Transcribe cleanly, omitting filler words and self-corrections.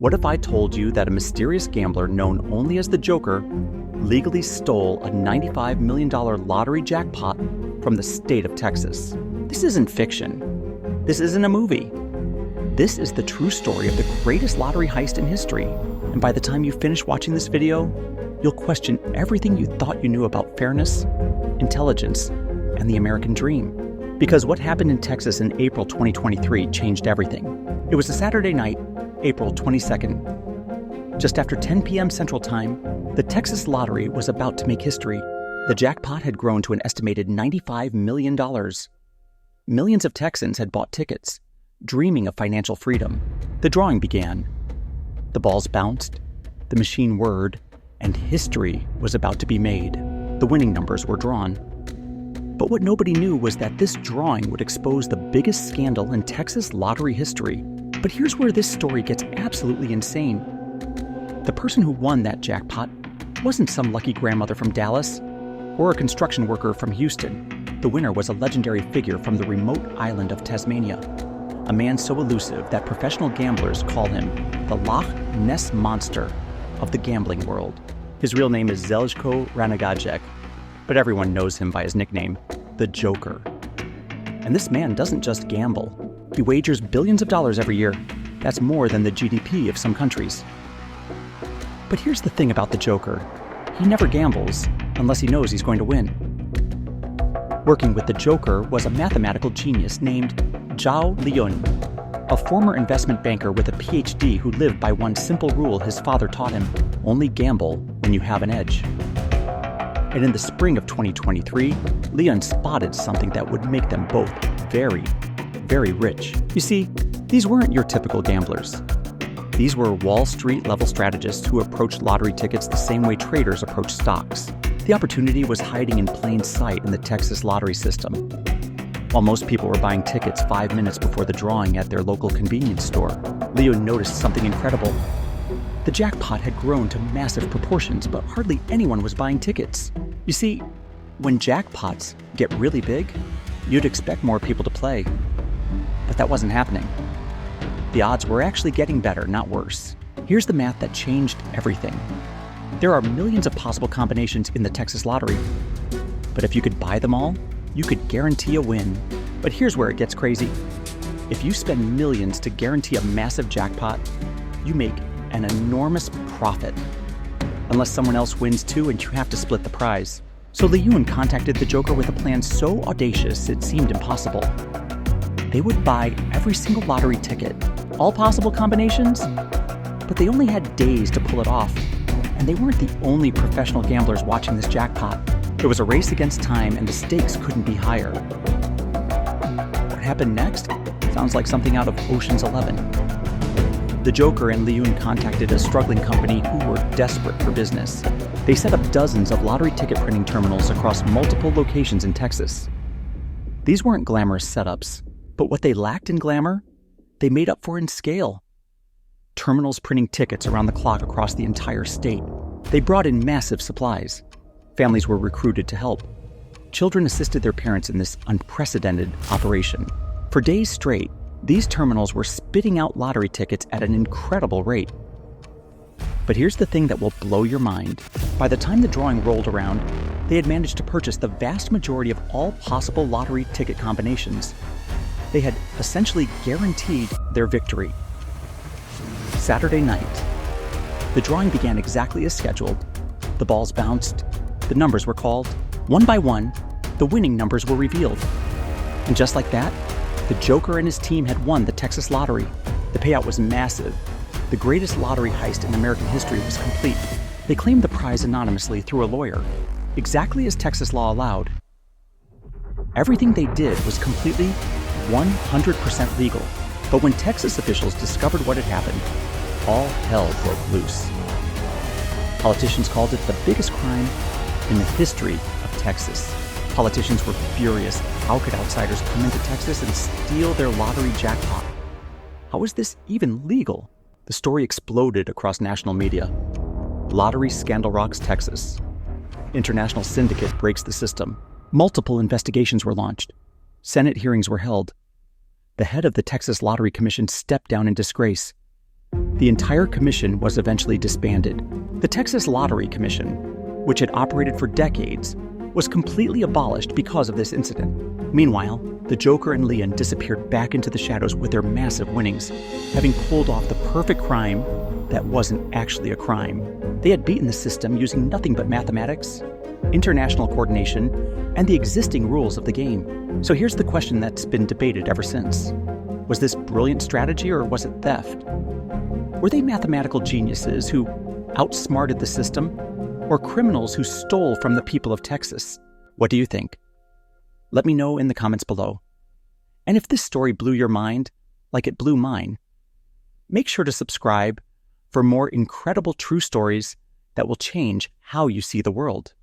What if I told you that a mysterious gambler known only as the Joker legally stole a $95 million lottery jackpot from the state of Texas? This isn't fiction. This isn't a movie. This is the true story of the greatest lottery heist in history. And by the time you finish watching this video, you'll question everything you thought you knew about fairness, intelligence, and the American dream. Because what happened in Texas in April 2023 changed everything. It was a Saturday night, April 22nd. Just after 10 p.m. Central Time, the Texas Lottery was about to make history. The jackpot had grown to an estimated $95 million. Millions of Texans had bought tickets, dreaming of financial freedom. The drawing began. The balls bounced, the machine whirred, and history was about to be made. The winning numbers were drawn. But what nobody knew was that this drawing would expose the biggest scandal in Texas lottery history. But here's where this story gets absolutely insane. The person who won that jackpot wasn't some lucky grandmother from Dallas or a construction worker from Houston. The winner was a legendary figure from the remote island of Tasmania, a man so elusive that professional gamblers call him the Loch Ness Monster of the gambling world. His real name is Zeljko Ranagajek, but everyone knows him by his nickname, the Joker. And this man doesn't just gamble. He wagers billions of dollars every year. That's more than the GDP of some countries. But here's the thing about the Joker. He never gambles unless he knows he's going to win. Working with the Joker was a mathematical genius named Zhao Liyun, a former investment banker with a PhD who lived by one simple rule his father taught him: only gamble when you have an edge. And in the spring of 2023, Liyun spotted something that would make them both very, very rich. You see, these weren't your typical gamblers. These were Wall Street level strategists who approached lottery tickets the same way traders approach stocks. The opportunity was hiding in plain sight in the Texas lottery system. While most people were buying tickets 5 minutes before the drawing at their local convenience store, Liyun noticed something incredible. The jackpot had grown to massive proportions, but hardly anyone was buying tickets. You see, when jackpots get really big, you'd expect more people to play. But that wasn't happening. The odds were actually getting better, not worse. Here's the math that changed everything. There are millions of possible combinations in the Texas lottery. But if you could buy them all, you could guarantee a win. But here's where it gets crazy. If you spend millions to guarantee a massive jackpot, you make an enormous profit. Unless someone else wins too and you have to split the prize. So Liyun contacted the Joker with a plan so audacious it seemed impossible. They would buy every single lottery ticket, all possible combinations, but they only had days to pull it off. And they weren't the only professional gamblers watching this jackpot. It was a race against time and the stakes couldn't be higher. What happened next sounds like something out of Ocean's 11. The Joker and Liyun contacted a struggling company who were desperate for business. They set up dozens of lottery ticket printing terminals across multiple locations in Texas. These weren't glamorous setups, but what they lacked in glamour, they made up for in scale. Terminals printing tickets around the clock across the entire state. They brought in massive supplies. Families were recruited to help. Children assisted their parents in this unprecedented operation. For days straight, these terminals were spitting out lottery tickets at an incredible rate. But here's the thing that will blow your mind. By the time the drawing rolled around, they had managed to purchase the vast majority of all possible lottery ticket combinations. They had essentially guaranteed their victory. Saturday night. The drawing began exactly as scheduled. The balls bounced. The numbers were called. One by one, the winning numbers were revealed. And just like that, the Joker and his team had won the Texas lottery. The payout was massive. The greatest lottery heist in American history was complete. They claimed the prize anonymously through a lawyer, exactly as Texas law allowed. Everything they did was completely 100% legal. But when Texas officials discovered what had happened, all hell broke loose. Politicians called it the biggest crime in the history of Texas. Politicians were furious. How could outsiders come into Texas and steal their lottery jackpot? How is this even legal? The story exploded across national media. Lottery scandal rocks Texas. International syndicate breaks the system. Multiple investigations were launched. Senate hearings were held. The head of the Texas Lottery Commission stepped down in disgrace. the entire commission was eventually disbanded. The Texas Lottery Commission, which had operated for decades, was completely abolished because of this incident. Meanwhile, the Joker and Leon disappeared back into the shadows with their massive winnings, having pulled off the perfect crime that wasn't actually a crime. They had beaten the system using nothing but mathematics, international coordination, and the existing rules of the game. So here's the question that's been debated ever since. Was this brilliant strategy or was it theft? Were they mathematical geniuses who outsmarted the system, or criminals who stole from the people of Texas? What do you think? Let me know in the comments below. And if this story blew your mind, like it blew mine, make sure to subscribe for more incredible true stories that will change how you see the world.